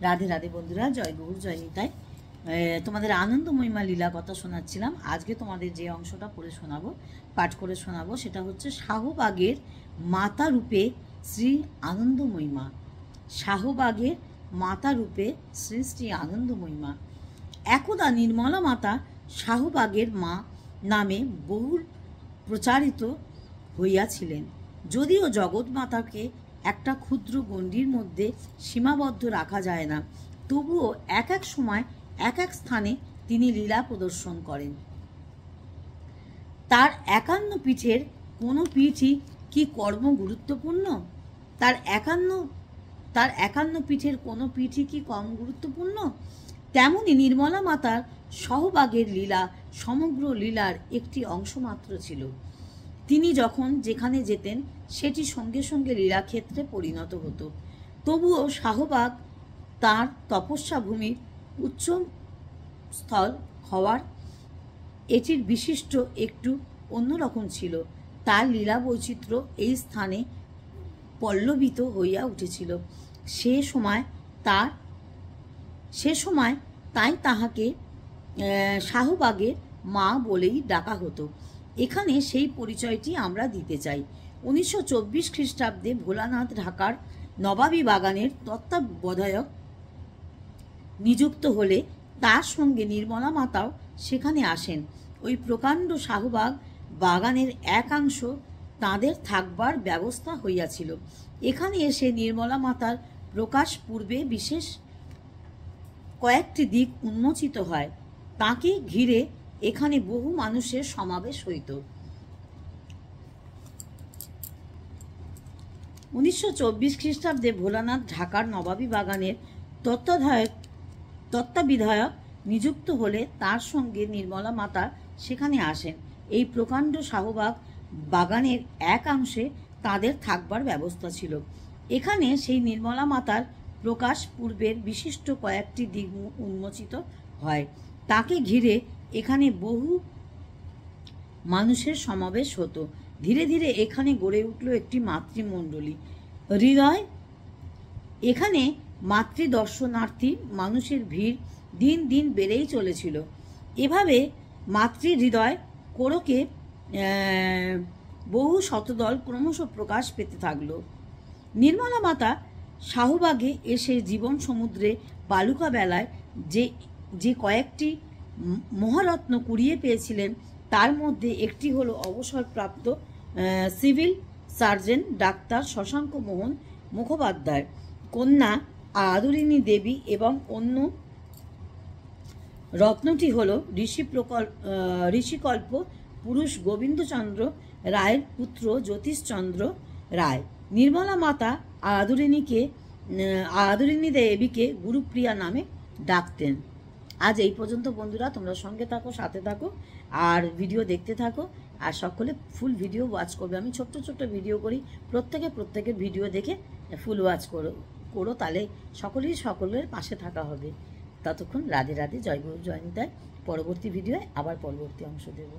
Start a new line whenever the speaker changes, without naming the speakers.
রাধে রাধে বন্ধুরা, জয় গৌর জয় নিতাই। তোমাদের আনন্দময়ীমা লীলা কথা শোনাচ্ছিলাম। আজকে তোমাদের যে অংশটা পড়ে শোনাবো, পাঠ করে শোনাবো, সেটা হচ্ছে শাহবাগের মাতা রূপে শ্রী আনন্দময়ীমা। শাহবাগের মাতা রূপে শ্রী শ্রী আনন্দময়ীমা। একদা নির্মলা মাতা শাহবাগের মা নামে বহুল প্রচারিত হইয়াছিলেন। যদিও জগৎ মাতাকে একটা ক্ষুদ্র গণ্ডির মধ্যে সীমাবদ্ধ রাখা যায় না, তবুও এক এক সময় এক এক স্থানে তিনি লীলা প্রদর্শন করেন। তার একান্ন পীঠের কোনো পীঠই কি কর্ম গুরুত্বপূর্ণ? তার একান্ন পীঠের কোনো পীঠই কি কম গুরুত্বপূর্ণ? তেমনি নির্মলা মাতার শাহবাগের লীলা সমগ্র লীলার একটি অংশ মাত্র ছিল। তিনি যখন যেখানে যেতেন সেটি সঙ্গে সঙ্গে লীলাক্ষেত্রে পরিণত হতো। তবুও শাহবাগ তাঁর তপস্যা ভূমির উচ্চ স্থল হওয়ার এটির বিশিষ্ট একটু অন্যরকম ছিল। তার লীলা বৈচিত্র্য এই স্থানে পল্লবিত হইয়া উঠেছিল। সে সময় তাই তাহাকে শাহবাগের মা বলেই ডাকা হতো। এখানে সেই পরিচয়টি আমরা দিতে চাই। 1924 খ্রিস্টাব্দে ভোলানাথ ঢাকার নবাবী বাগানের তত্ত্বাবধায়ক নিযুক্ত হলে তার সঙ্গে নির্মলা মাতাও সেখানে আসেন। ওই প্রকাণ্ড শাহবাগ বাগানের একাংশ তাঁদের থাকবার ব্যবস্থা হইয়াছিল। এখানে এসে নির্মলা মাতার প্রকাশ পূর্বে বিশেষ কয়েকটি দিক উন্মোচিত হয়। তাকে ঘিরে এখানে বহু মানুষের সমাবেশ হইত। 1924 খ্রিস্টাব্দে ভোলানাথ ঢাকার নবাবী বাগানের তত্ত্বাবধায়ক নিযুক্ত হলে তার সঙ্গে নির্মলা মাতা সেখানে আসেন। এই প্রকাণ্ড শাহবাগ বাগানের একাংশে তাদের থাকবার ব্যবস্থা ছিল। এখানে সেই নির্মলা মাতার প্রকাশ পূর্বের বিশিষ্ট কয়েকটি দিক উন্মোচিত হয়। তাকে ঘিরে এখানে বহু মানুষের সমাবেশ হতো। ধীরে ধীরে এখানে গড়ে উঠল একটি মাতৃমণ্ডলী হৃদয়। এখানে মাতৃদর্শনার্থী মানুষের ভিড় দিন দিন বেড়েই চলেছিল। এভাবে মাতৃ হৃদয় কোরকে বহু শতদল ক্রমশ প্রকাশ পেতে থাকল। নির্মলা মাতা শাহবাগে এসে জীবন সমুদ্রে বালুকা বেলায় যে কয়েকটি মহারত্ন কুড়িয়ে পেয়েছিলেন, তার মধ্যে একটি হলো অবসরপ্রাপ্ত সিভিল সার্জন ডাক্তার শশাঙ্ক মোহন মুখোপাধ্যায় কন্যা আদরিণী দেবী, এবং অন্য রত্নটি হল ঋষিকল্প পুরুষ গোবিন্দচন্দ্র রায়ের পুত্র জ্যোতিষচন্দ্র রায়। নির্মলা মাতা আদরিণী দেবীকে গুরুপ্রিয়া নামে ডাকতেন। আজ এই পর্যন্ত বন্ধুরা, তোমরা সঙ্গে থাকো, সাথে থাকো, আর ভিডিও দেখতে থাকো, আর সকলে ফুল ভিডিও ওয়াচ করবে। আমি ছোট্ট ছোট্ট ভিডিও করি, প্রত্যেকের ভিডিও দেখে ফুল ওয়াচ করো, তাহলে সকলের পাশে থাকা হবে। ততক্ষণ রাধে রাধে, জয় গুরু জয় নিতাই। পরবর্তী ভিডিওয় আবার পরবর্তী অংশ দেব।